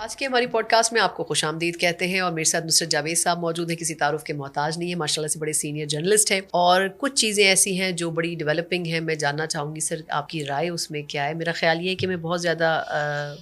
آج کے ہماری پوڈ کاسٹ میں آپ کو خوش آمدید کہتے ہیں اور میرے ساتھ نصرت جاوید صاحب موجود ہیں. کسی تعارف کے محتاج نہیں ہے, ماشاءاللہ سے بڑے سینئر جرنلسٹ ہیں اور کچھ چیزیں ایسی ہیں جو بڑی ڈیولپنگ ہیں. میں جاننا چاہوں گی سر آپ کی رائے اس میں کیا ہے. میرا خیال یہ ہے کہ میں بہت زیادہ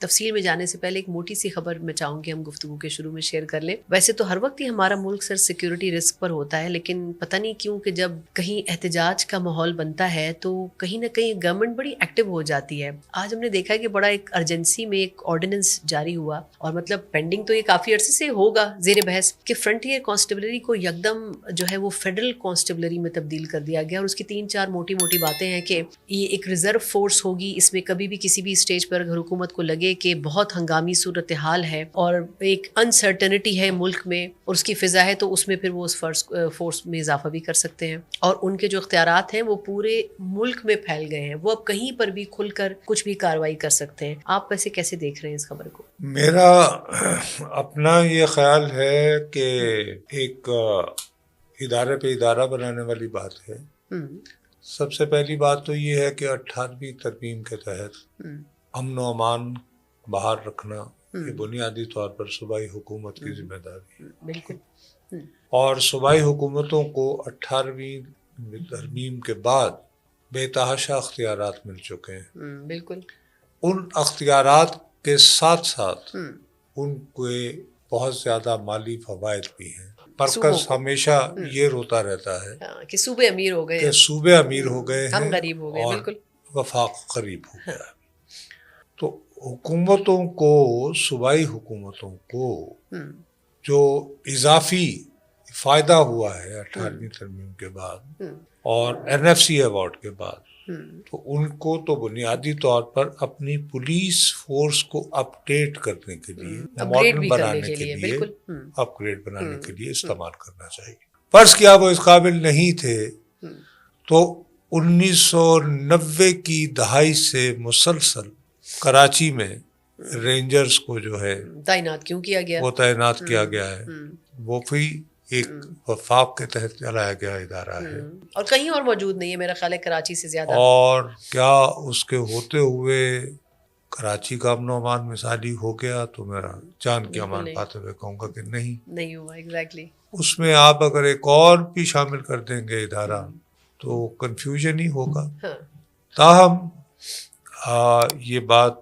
تفصیل میں جانے سے پہلے ایک موٹی سی خبر میں چاہوں گی ہم گفتگو کے شروع میں شیئر کر لیں. ویسے تو ہر وقت ہی ہمارا ملک سر سیکیورٹی رسک پر ہوتا ہے, لیکن پتہ نہیں کیوں کہ جب کہیں احتجاج کا ماحول بنتا ہے تو کہیں نہ کہیں گورنمنٹ بڑی ایکٹیو ہو جاتی ہے. آج ہم نے دیکھا ہے کہ بڑا ایک ارجنسی میں ایک آرڈیننس جاری ہوا اور مطلب پینڈنگ تو یہ کافی عرصے سے ہوگا زیر بحث کہ فرنٹیئر کانسٹیبلری کو یکدم جو ہے وہ فیڈرل کانسٹیبلری میں تبدیل کر دیا گیا. اور اس کی 3-4 موٹی موٹی باتیں ہیں کہ یہ ایک ریزرو فورس ہوگی, اس میں کبھی بھی کسی بھی اسٹیج پر اگر حکومت کو لگے کہ بہت ہنگامی صورتحال ہے اور ایک انسرٹنٹی ہے ملک میں اور اس کی فضا ہے تو اس میں پھر وہ اس فورس میں اضافہ بھی کر سکتے ہیں. اور ان کے جو اختیارات ہیں وہ پورے ملک میں پھیل گئے ہیں, وہ اب کہیں پر بھی کھل کر کچھ بھی کارروائی کر سکتے ہیں. آپ ویسے کیسے دیکھ رہے ہیں اس خبر کو؟ میرا اپنا یہ خیال ہے کہ ایک ادارے پہ ادارہ بنانے والی بات ہے. سب سے پہلی بات تو یہ ہے کہ 18ویں ترمیم کے تحت امن و امان بحال رکھنا یہ بنیادی طور پر صوبائی حکومت کی ذمہ داری ہے. بالکل. اور صوبائی حکومتوں کو 18ویں ترمیم کے بعد بے تحاشا اختیارات مل چکے ہیں. بالکل. ان اختیارات کے ساتھ ساتھ ان کے بہت زیادہ مالی فوائد بھی ہیں. مرکز ہمیشہ یہ روتا رہتا ہے کہ صوبے امیر ہو گئے, کہ صوبے امیر ہو گئے ہیں, ہم غریب ہو گئے, اور بالکل وفاق قریب ہو گیا. تو حکومتوں کو, صوبائی حکومتوں کو جو اضافی فائدہ ہوا ہے 18ویں ترمیم کے بعد اور NFC ایوارڈ کے بعد, تو ان کو تو بنیادی طور پر اپنی پولیس فورس کو اپڈیٹ کرنے کے لیے, ماڈرن بنانے کے لیے, اپ گریڈ بنانے کے لیے استعمال کرنا چاہیے. فرض کیا وہ اس قابل نہیں تھے تو 1990 کی دہائی سے مسلسل کراچی میں رینجرز کو جو ہے تعینات کیوں کیا گیا, وہ تعینات کیا گیا ہے. وہ بھی ایک وفاق کے تحت چلایا گیا ادارہ ہے اور کہیں اور موجود نہیں ہے میرا خیال ہے کراچی سے زیادہ. اور کیا اس کے ہوتے ہوئے کراچی کا امن و امان مثالی ہو گیا؟ تو میرا جان کی امان پاتے ہوئے کہوں گا کہ نہیں ہوا. ایگزیکٹلی. اس میں آپ اگر ایک اور بھی شامل کر دیں گے ادارہ تو کنفیوژن ہی ہوگا. تاہم یہ بات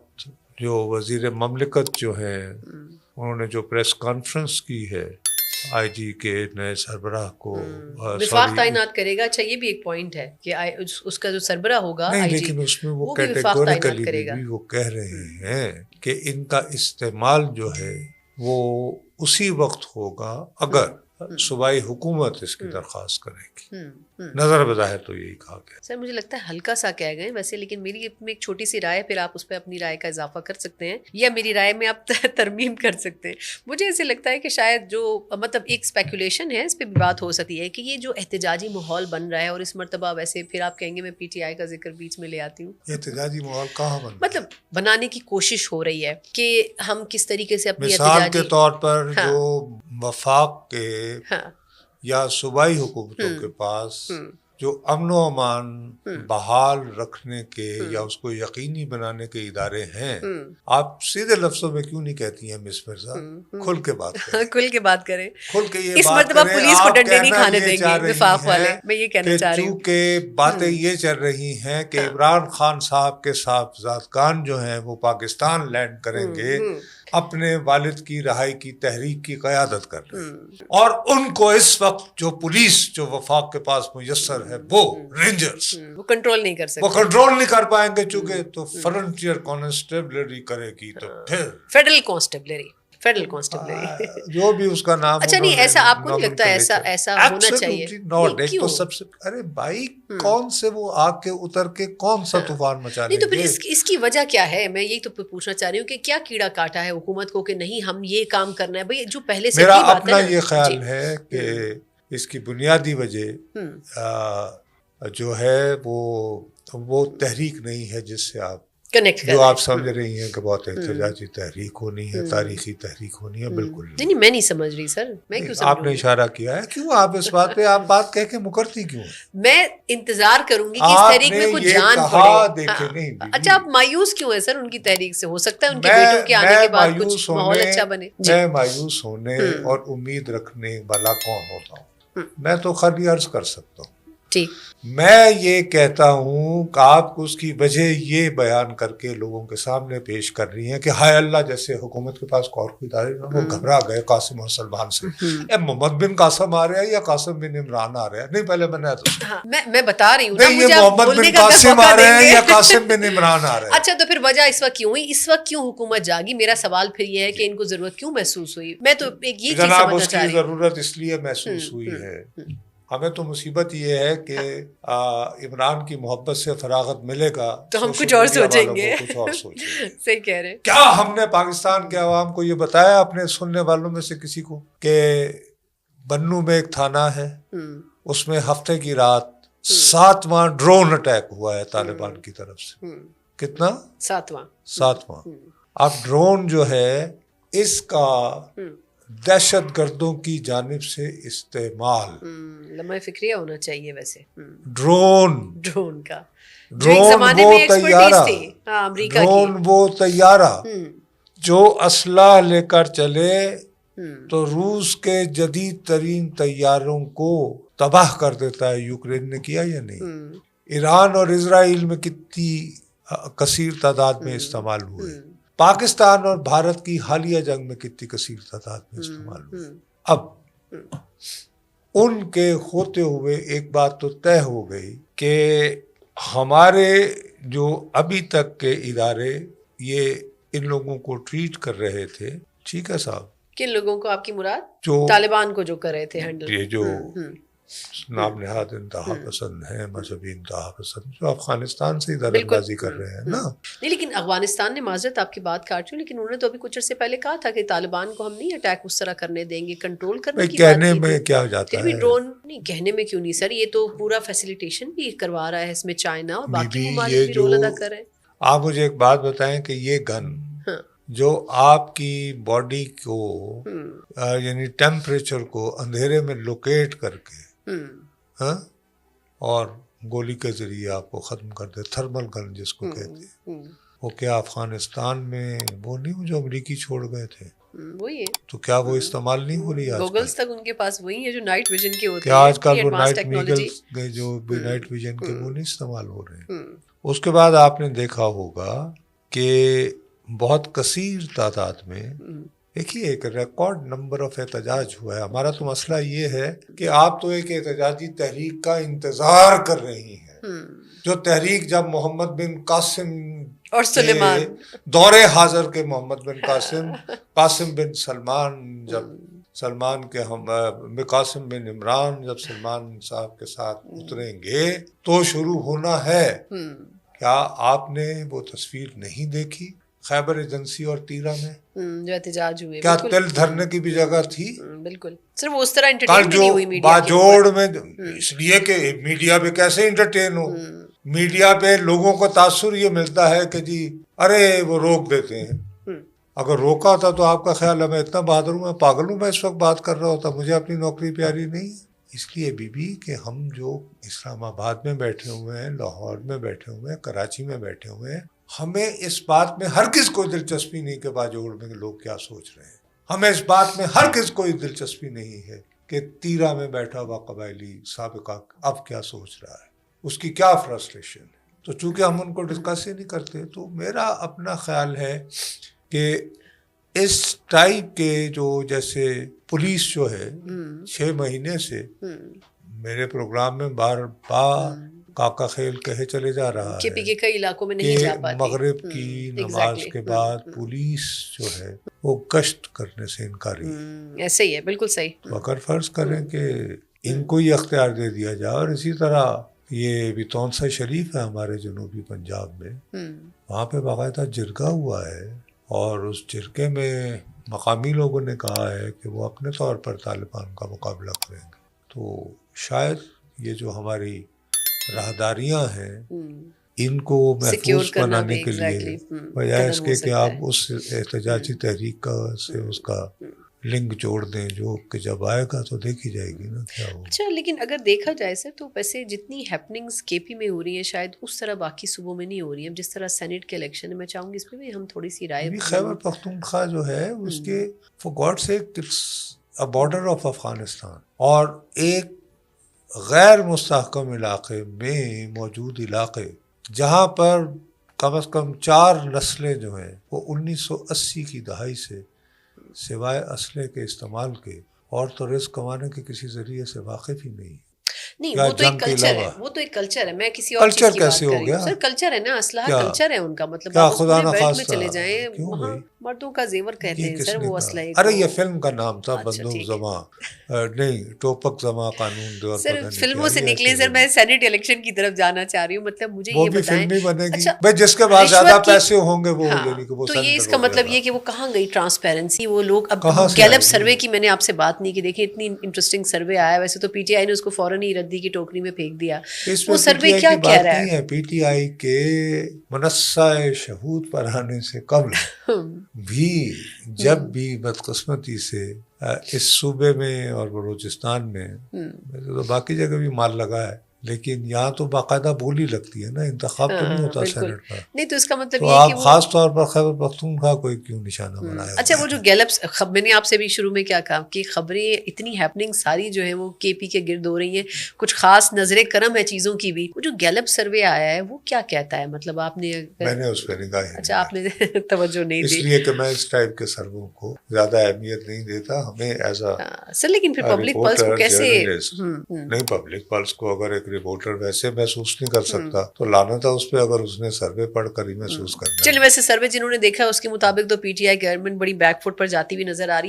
جو وزیر مملکت جو ہے انہوں نے جو پریس کانفرنس کی ہے آئی جی کے نئے سربراہ کو وفاق تعینات کرے گا. اچھا یہ بھی ایک پوائنٹ ہے کہ اس کا جو سربراہ ہوگا نہیں, لیکن اس میں وہ کیٹیگوریکلی بھی وہ کہہ رہے ہیں کہ ان کا استعمال جو ہے وہ اسی وقت ہوگا اگر صوبائی حکومت اس کی درخواست کرے گی. نظر بظاہر تو یہی کہا گیا. سر مجھے لگتا ہے ہلکا سا کہہ گئے ویسے, لیکن میری ایک چھوٹی سی رائے, پھر آپ اس پہ اپنی رائے کا اضافہ کر سکتے ہیں یا میری رائے میں آپ ترمیم کر سکتے ہیں. مجھے ایسے لگتا ہے کہ شاید جو مطلب ایک اسپیکولیشن ہے, اس پہ بھی بات ہو سکتی ہے کہ یہ جو احتجاجی ماحول بن رہا ہے اور اس مرتبہ ویسے پھر آپ کہیں گے میں PTI کا ذکر بیچ میں لے آتی ہوں, احتجاجی ماحول کہاں بن مطلب بنانے کی کوشش ہو رہی ہے کہ ہم کس طریقے سے اپنی مثال کے طور پر جو وفاق کے یا صوبائی حکومتوں کے پاس جو امن و امان بحال رکھنے کے یا اس کو یقینی بنانے کے ادارے ہیں, آپ سیدھے لفظوں میں کیوں نہیں کہتی ہیں مس مرزا, کھل کے بات کریں, کھل کے بات کریں, کھل کے یہ اس بات مرتبہ کریں. پولیس کو آپ ڈنڈے نہیں کہنا کھانے یہ دیں چاہ گے وفاق رہی والے, ہیں میں یہ کہنا چاہ رہی ہوں چونکہ باتیں یہ چل رہی ہیں کہ عمران خان صاحب کے صاحبزادگان جو ہیں وہ پاکستان لینڈ کریں گے, اپنے والد کی رہائی کی تحریک کی قیادت کر رہے ہیں, اور ان کو اس وقت جو پولیس جو وفاق کے پاس میسر ہے وہ رینجرز وہ کنٹرول نہیں کر سکتے, وہ کنٹرول نہیں کر پائیں گے چونکہ تو فرنٹیئر کانسٹیبلری کرے گی, تو پھر فیڈرل کانسٹیبلری جو بھی اس کا نام. اچھا نہیں ایسا آپ کو نہیں لگتا ایسا ہونا چاہیے؟ ایک تو سب سے ارے بھائی کون سے وہ آگ کے اتر کے کون سا طوفان مچا لیں گے؟ نہیں تو پھر اس کی وجہ کیا ہے؟ میں یہی تو پوچھنا چاہ رہی ہوں کہ کیا کیڑا کاٹا ہے حکومت کو کہ نہیں ہم یہ کام کرنا ہے؟ بھائی جو پہلے سے میرا اپنا یہ خیال ہے کہ اس کی بنیادی وجہ جو ہے وہ تحریک نہیں ہے جس سے آپ کنیکٹ جو آپ سمجھ رہی ہیں کہ بہت احتجاجی تحریک ہونی ہے، تاریخی تحریک ہونی ہے، بالکل نہیں میں نہیں سمجھ رہی سر، میں کیوں آپ نے اشارہ کیا ہے. کیوں آپ اس بات پہ آپ بات کہہ کے مکرتی کیوں ہیں؟ میں انتظار کروں گی کہ اس تحریک میں کچھ جان پڑے. اچھا آپ مایوس کیوں ہیں سر ان کی تحریک سے؟ ہو سکتا ہے ان کے بیٹوں کے آنے کے بعد کچھ ماحول اچھا بنے. میں مایوس ہونے اور امید رکھنے والا کون ہوتا ہوں؟ میں تو خالی عرض کر سکتا ہوں. ٹھیک. میں یہ کہتا ہوں کہ آپ اس کی وجہ یہ بیان کر کے لوگوں کے سامنے پیش کر رہی ہیں کہ ہائے اللہ جیسے حکومت کے پاس اور کوئی ادارے نہ ہو، گھبرا گئے قاسم اور سلمان سے. محمد بن قاسم آ رہا ہے یا قاسم بن عمران آ رہا ہے؟ نہیں پہلے میں بتا رہی ہوں یہ محمد بن قاسم آ رہے ہیں یا قاسم بن عمران آ رہے ہیں. اچھا تو پھر وجہ اس وقت کیوں ہوئی؟ اس وقت کیوں حکومت جاگی؟ میرا سوال پھر یہ ہے کہ ان کو ضرورت کیوں محسوس ہوئی؟ میں تو ایک یہ چیز سمجھنا چاہ رہی ہوں. ضرورت اس لیے محسوس ہوئی ہے، ہمیں تو مصیبت یہ ہے کہ عمران کی محبت سے فراغت ملے گا تو ہم کچھ اور سوچیں گے. صحیح کہہ رہے ہیں. کیا ہم نے پاکستان کے عوام کو یہ بتایا، اپنے سننے والوں میں سے کسی کو، کہ بنو میں ایک تھانہ ہے، اس میں ہفتے کی رات 7واں ڈرون اٹیک ہوا ہے طالبان کی طرف سے. کتنا؟ 7واں. اب ڈرون جو ہے اس کا دہشت گردوں کی جانب سے استعمال لمحہ فکریہ ہونا چاہیے ویسے. ڈرون کا ڈرون وہ طیارہ جو اسلحہ لے کر چلے تو روس کے جدید ترین طیاروں کو تباہ کر دیتا ہے. یوکرین نے کیا یا نہیں؟ ایران اور اسرائیل میں کتنی کثیر تعداد میں استعمال ہوئے. پاکستان اور بھارت کی حالیہ جنگ میں کتنی کثیر تعداد میں استعمال ہوئے. اب ان کے ہوتے ہوئے ایک بات تو طے ہو گئی کہ ہمارے جو ابھی تک کے ادارے یہ ان لوگوں کو ٹریٹ کر رہے تھے. ٹھیک ہے صاحب. کن لوگوں کو آپ کی مراد؟ جو طالبان کو جو کر رہے تھے ہینڈل. یہ جو نام نہاد انتہا پسند ہیں، مذہبی انتہا پسند، جو افغانستان سے ادھر اندازی کر رہے ہیں نا. نہیں لیکن افغانستان نے، معذرت آپ کی بات کاٹ رہی ہوں، لیکن انہوں نے تو ابھی کچھ عرصے پہلے کہا تھا کہ طالبان کو ہم نہیں اٹیک اس طرح کرنے دیں گے، کنٹرول کرنے کی بات. کہنے میں کیا جاتا ہے؟ پھر بھی ڈرون نہیں، کہنے میں کیوں نہیں سر، یہ تو پورا فیسیلیٹیشن بھی کروا رہا ہے اس میں چائنا اور باقی ممالک بھی رول ادا کر رہے ہیں. آپ مجھے ایک بات بتائیں کہ یہ گن جو آپ کی باڈی کو یعنی ٹیمپریچر کو اندھیرے میں لوکیٹ کر کے اور گولی کے ذریعے آپ کو ختم کر دے، تھرمل گن جس کو کہتے ہیں، وہ کیا افغانستان میں وہ نہیں جو امریکی چھوڑ گئے تھے؟ وہی ہے. تو کیا وہ استعمال نہیں ہو رہی؟ گوگلز تک ان کے پاس وہی ہے جو نائٹ ویژن کے ہوتے ہیں. کیا آج کل وہ نائٹ میگلز جو نائٹ ویژن کے وہ نہیں استعمال ہو رہے ہیں؟ اس کے بعد آپ نے دیکھا ہوگا کہ بہت کثیر تعداد میں دیکھیے ایک ریکارڈ نمبر آف احتجاج ہوا ہے. ہمارا تو مسئلہ یہ ہے کہ آپ تو ایک احتجاجی تحریک کا انتظار کر رہی ہیں، جو تحریک جب محمد بن قاسم اور سلیمان دور حاضر کے محمد بن قاسم بن سلمان، جب سلمان کے ہم قاسم بن عمران جب سلمان صاحب کے ساتھ اتریں گے تو شروع ہونا ہے. کیا آپ نے وہ تصویر نہیں دیکھی خیبر ایجنسی اور تیرہ میں جو احتجاج ہوئے؟ کیا تل دھرنے کی بھی جگہ تھی؟ بالکل صرف اس طرح انٹرٹین نہیں ہوئی میڈیا باجوڑ میں، اس لیے کہ میڈیا پہ کیسے انٹرٹین ہو. میڈیا پہ لوگوں کو تاثر یہ ملتا ہے کہ جی ارے وہ روک دیتے ہیں. اگر روکا تھا تو آپ کا خیال ہے میں اتنا بہادر ہوں، میں پاگل ہوں، میں اس وقت بات کر رہا ہوتا، مجھے اپنی نوکری پیاری نہیں. اس لیے بی کہ ہم جو اسلام آباد میں بیٹھے ہوئے ہیں، لاہور میں بیٹھے ہوئے ہیں، کراچی میں بیٹھے ہوئے ہیں، ہمیں اس بات میں ہرگز کوئی دلچسپی نہیں کہ باجوڑ میں لوگ کیا سوچ رہے ہیں. ہمیں اس بات میں ہرگز کوئی دلچسپی نہیں ہے کہ تیرہ میں بیٹھا ہوا قبائلی سابقہ اب کیا سوچ رہا ہے، اس کی کیا فرسٹریشن ہے. تو چونکہ ہم ان کو ڈسکس ہی نہیں کرتے، تو میرا اپنا خیال ہے کہ اس ٹائپ کے جو جیسے پولیس جو ہے 6 مہینے سے میرے پروگرام میں بار بار کاکا خیل کہے چلے جا رہا ہے کہ کئی علاقوں میں نہیں جا پاتی. مغرب کی نماز کے بعد پولیس جو ہے وہ گشت کرنے سے انکاری ہے. ایسے ہی ہے، بالکل صحیح. تو اگر فرض کریں کہ ان کو یہ اختیار دے دیا جائے، اور اسی طرح یہ بھی تونسا شریف ہے ہمارے جنوبی پنجاب میں، وہاں پہ باقاعدہ جرگہ ہوا ہے، اور اس جرگے میں مقامی لوگوں نے کہا ہے کہ وہ اپنے طور پر طالبان کا مقابلہ کریں گے. تو شاید یہ جو ہماری راہداریاں ہیں ان کو محفوظ بنانے کے لیے exactly, بجائے اس قدم کے ہو کہ سکتا آپ ہے. اس احتجاجی تحریک کا سے اس کا لنک جوڑ دیں جو کہ جب آئے گا تو دیکھی جائے گی نا کیا ہوگا. اچھا لیکن اگر دیکھا جائے سر تو ویسے جتنی ہیپننگز کے پی میں ہو رہی ہیں شاید اس طرح باقی صوبوں میں نہیں ہو رہی ہیں. جس طرح سینٹ کے الیکشن ہے میں چاہوں گی اس پہ بھی ہم تھوڑی سی رائے. خیبر پختونخوا جو ہے اس کے for God sake it's a border of Afghanistan اور ایک غیر مستحکم علاقے میں موجود علاقے جہاں پر کم از کم 4 نسلیں جو ہیں وہ 1980 کی دہائی سے سوائے اسلحے کے استعمال کے اور تو رزق کمانے کے کسی ذریعے سے واقف ہی نہیں. نہیں وہ تو ایک کلچر ہے, وہ تو ایک کلچر ہے. میں کسی اور چیز کی بات کر رہی ہوں سر. کلچر ہے نا, اسلحہ کلچر ہے ان کا. مطلب آپ پورے بیلٹ میں چلے جائیں وہاں مردوں کا زیور کہتے ہیں سر وہ اسلحے. ارے یہ فلم کا نام تھا بندوق زماں, نہیں ٹوپک زماں قانون دے. اور سر فلموں سے نکلے سر, میں سینٹ الیکشن کی طرف جانا چاہ رہی ہوں. مطلب مجھے یہ بتائیں فلم نہیں بنے گی بھائی جس کے پاس زیادہ پیسے ہوں گے وہ یعنی کہ وہ. تو یہ اس کا مطلب یہ کہ وہ کہاں گئی ٹرانسپیرنسی. وہ لوگ اب گیلپ سروے کی میں نے آپ سے بات نہیں کی, دیکھیں اتنی انٹرسٹنگ سروے آیا. ویسے تو پی ٹی آئی نے اس کو فوراً ہی ردی کی ٹوکری میں پھینک دیا. وہ سروے کیا کہہ رہا ہے؟ پی ٹی آئی کے منصہ شہود پر آنے سے قبل بھی جب بھی بدقسمتی سے اس صوبے میں اور بلوچستان میں تو باقی جگہ بھی مال لگا ہے لیکن یہاں تو باقاعدہ بولی لگتی ہے نا, انتخاب تو نہیں ہوتا سینٹ کا. نہیں تو اس کا مطلب یہ آپ خاص طور پر خیبر پختونخوا کو کیوں نشانہ بنایا. اچھا وہ جو گیلپس, میں نے آپ سے بھی شروع میں کیا کہا کہ خبریں اتنی ہیپننگ ساری جو ہیں وہ کے پی کے گرد ہو رہی ہیں, کچھ خاص نظر کرم ہے چیزوں کی بھی. وہ جو گیلپ سروے آیا ہے وہ کیا کہتا ہے؟ مطلب آپ نے میں نے اس پہ نگاہ, اچھا آپ نے توجہ نہیں دی, اس لیے کہ میں اس ٹائپ کے سرووں کو زیادہ اہمیت نہیں دیتا. ہمیں ایسا سر لیکن پھر پبلک پلس کو کیسے نہیں, پبلک پلس کو اگر ایک رپورٹر ویسے محسوس نہیں کر سکتا تو لعنت ہے اس پہ اگر اس نے سروے پڑھ کر ہی محسوس کرنا. چلے ویسے سروے جنہوں نے دیکھا اس کے مطابق تو پی ٹی آئی گورنمنٹ بڑی بیک فٹ پر جاتی ہوئی نظر آ رہی ہے.